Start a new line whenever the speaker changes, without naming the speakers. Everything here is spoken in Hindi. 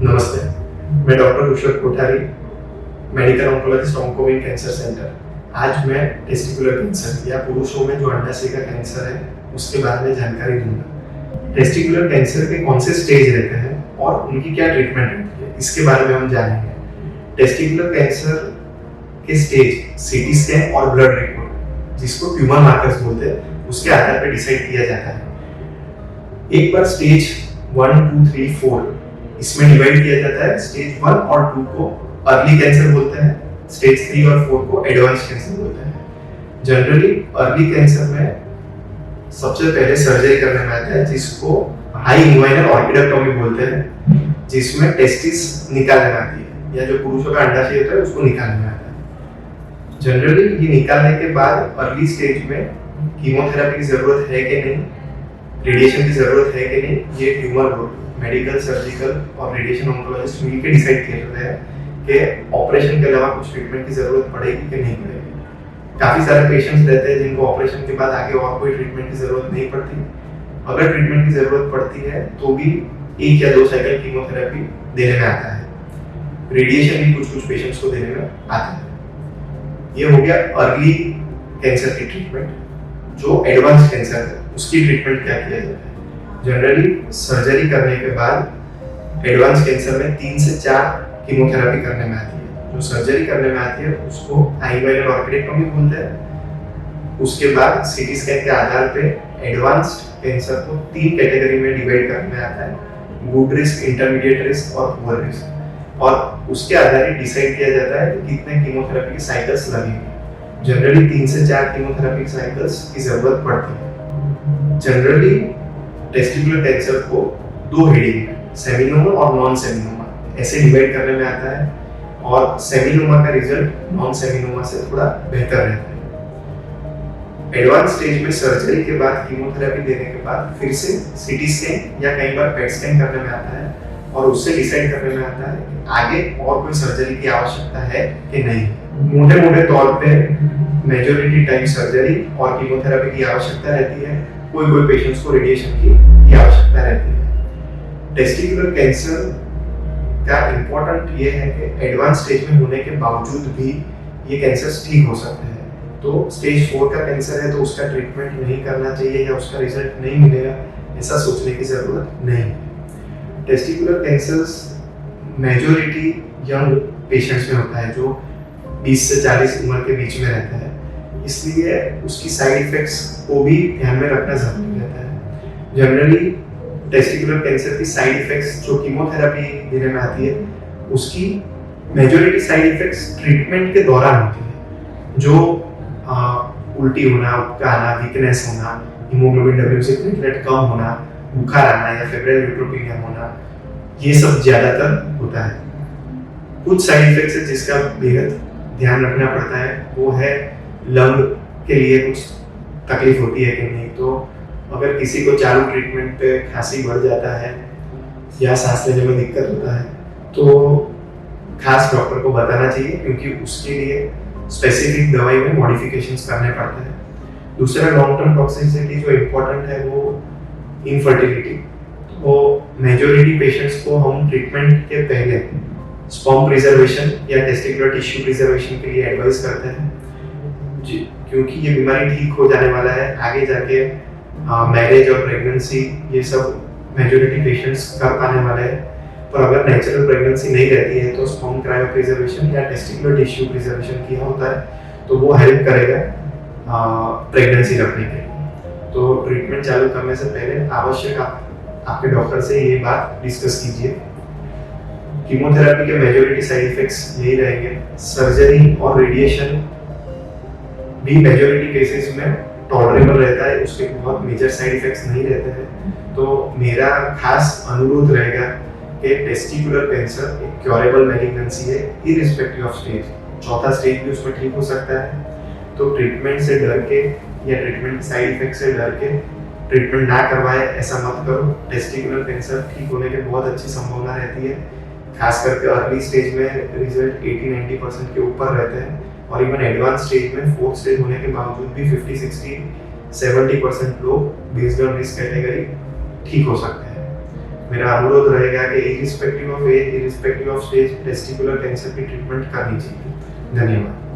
नमस्ते, मैं doctor Rishabh Kothari, medical oncologist Oncowing cancer centre. आज मैं टेस्टिकुलर कैंसर या पुरुषों में जो अंडाशय का कैंसर है उसके बारे में जानकारी दूंगा। टेस्टिकुलर कैंसर के कौन से स्टेज रहते हैं और उनकी क्या ट्रीटमेंट रहती है, इसके बारे में हम जानेंगे। टेस्टिकुलर कैंसर के स्टेज सीटी स्कैन और ब्लड रिपोर्ट, जिसको ट्यूमर मार्कर्स बोलते हैं, उसके आधार पर डिसाइड किया जाता है। एक बार स्टेज 1, 2, 3, 4 इसमें डिवाइड किया जाता है। स्टेज 1 और 2 को अर्ली कैंसर बोलते हैं, स्टेज 3 और 4 को एडवांस कैंसर बोलते हैं। जनरली अर्ली कैंसर में सबसे पहले सर्जरी करने में आता है, जिसको हाई इन्वाइनल ऑर्किडोटॉमी बोलते हैं, जिसमें टेस्टिस निकालने में आती है, या जो पुरुषों का अंडाशय होता है उसको निकालने में आता है। जनरली ये निकालने के बाद अर्ली स्टेज में कीमोथेरेपी की जरूरत है कि नहीं, रेडिएशन की जरूरत है कि नहीं, ये ट्यूमर बोर्ड, मेडिकल, सर्जिकल और रेडिएशन ऑन्कोलॉजिस्ट मिलकर डिसाइड करते हैं कि ऑपरेशन के अलावा कुछ ट्रीटमेंट की जरूरत पड़ेगी कि नहीं पड़ेगी। काफी सारे पेशेंट्स रहते हैं जिनको ऑपरेशन के बाद आगे और कोई ट्रीटमेंट की जरूरत नहीं पड़ती। अगर ट्रीटमेंट की जरूरत पड़ती है तो भी 1 या 2 साइकिल कीमोथेरेपी देने में आता है। रेडिएशन भी कुछ पेशेंट्स को देने में आता है। ये हो गया अर्ली कैंसर की ट्रीटमेंट। जो एडवांस कैंसर है उसकी ट्रीटमेंट क्या किया जाता है? जनरली सर्जरी करने के बाद एडवांस कैंसर में 3 से 4 कीमोथेरेपी करने में आती है। जो सर्जरी करने में आती है उसको हाई इन्वाइनल ऑर्किडोटॉमी बोलते हैं। उसके बाद सीटी स्कैन के आधार पे एडवांस्ड कैंसर को 3 कैटेगरी में डिवाइड करने में आता है, गुड रिस्क, इंटरमीडिएट रिस्क और पुअर रिस्क, और उसके आधार पर डिसाइड किया जाता है कि कितने कीमोथेरेपी के साइकिल्स लगेंगे। जनरली 3 से 4 कीमोथेरेपी साइकिल्स की जरूरत पड़ती है। जनरली टेस्टिकुलर कैंसर को 2 हेडिंग, सेमिनोमा और नॉन सेमिनोमा, ऐसे डिवाइड करने में आता है, और सेमिनोमा का रिजल्ट नॉन सेमिनोमा से थोड़ा बेहतर रहता है। एडवांस स्टेज में सर्जरी के बाद कीमोथेरेपी देने के बाद फिर से सीटी स्कैन या कई बार पेट स्कैन करने में आता है, और उससे डिसाइड करने में आता है कि आगे और कोई सर्जरी की आवश्यकता है कि नहीं। मोटे तौर पे मेजॉरिटी टाइम सर्जरी और कीमोथेरेपी की आवश्यकता रहती है। कोई पेशेंट्स को रेडिएशन की आवश्यकता रहती है। टेस्टिकुलर कैंसर का इम्पोर्टेंट ये है कि एडवांस स्टेज में होने के बावजूद भी ये कैंसर ठीक हो सकते हैं। तो स्टेज 4 का कैंसर है तो उसका ट्रीटमेंट नहीं करना चाहिए या उसका रिजल्ट नहीं मिलेगा, ऐसा सोचने की जरूरत नहीं है। Testicular cancers majority young patients में होता है, जो 20 से 40 उम्र के बीच में रहता है, इसलिए उसकी साइड इफेक्ट्स को भी ध्यान में रखना जरूरी रहता है। जनरली टेस्टिकुलर कैंसर की साइड इफेक्ट्स जो कीमोथेरेपी देने में आती है, उसकी मेजॉरिटी साइड इफेक्ट्स ट्रीटमेंट के दौरान होती है, जो उल्टी होना, उबका आना, वीकनेस होना, हीमोग्लोबिन W से प्लेटलेट कम होना, बुखार आना या फेब्रिल न्यूट्रोपिनिया होना, ये सब ज्यादातर होता है। कुछ साइड इफेक्ट्स है जिसका बेहद ध्यान रखना पड़ता है, वो है लंग के लिए कुछ तकलीफ होती है कि नहीं। तो अगर किसी को चालू ट्रीटमेंट पे खांसी बढ़ जाता है या सांस लेने में दिक्कत होता है तो खास डॉक्टर को बताना चाहिए, क्योंकि उसके लिए स्पेसिफिक दवाई में मॉडिफिकेशंस करने पड़ते हैं। दूसरा लॉन्ग टर्म टॉक्सिसिटी जो इम्पोर्टेंट है वो इनफर्टिलिटी। वो मेजॉरिटी पेशेंट्स को हम ट्रीटमेंट के पहले स्पर्म प्रिजर्वेशन या टेस्टिकुलर टिश्यू प्रिजर्वेशन के लिए एडवाइस करते हैं, क्योंकि ये बीमारी ठीक हो जाने वाला है। आगे जाके मैरिज और प्रेगनेंसी ये सब मेजॉरिटी पेशेंट्स कर पाने वाले हैं। पर अगर नेचुरल प्रेगनेंसी नहीं रहती है तो स्पर्म क्रायो प्रिजर्वेशन या टेस्टिकुलर टिश्यू प्रिजर्वेशन किया होता है, तो वो हेल्प करेगा प्रेगनेंसी रखने के लिए। तो ट्रीटमेंट चालू करने से पहले आवश्यक आपके डॉक्टर से ये बात डिस्कस कीजिए। कीमोथेरेपी के मेजॉरिटी साइड इफेक्ट्स यही रहेंगे। सर्जरी और रेडिएशन भी मेजॉरिटी केसेस में टॉलरेबल रहता है, उसके बहुत मेजर साइड इफेक्ट्स नहीं रहते हैं। तो मेरा खास अनुरोध रहेगा कि टेस्टिकुलर कैंसर एक क्योरेबल मैलिग्नेंसी है, इररिस्पेक्टिव ऑफ स्टेज। 4था स्टेज भी उसमें ठीक हो सकता है। तो ट्रीटमेंट से डर के या ट्रीटमेंट साइड इफेक्ट से डर के ट्रीटमेंट ना करवाए, ऐसा मत करो। टेस्टिकुलर कैंसर ठीक होने की बहुत अच्छी संभावना रहती है, खास करके अर्ली स्टेज में रिजल्ट 80-90% के ऊपर रहते हैं, और इवन एडवांस स्टेज में 4th स्टेज होने के बावजूद भी 50-60-70% लोग बेस्ड ऑन रिस्क कैटेगरी ठीक हो सकते हैं। मेरा अनुरोध रहेगा कि irrespective of age, irrespective of stage, testicular cancer की ट्रीटमेंट करनी चाहिए। धन्यवाद।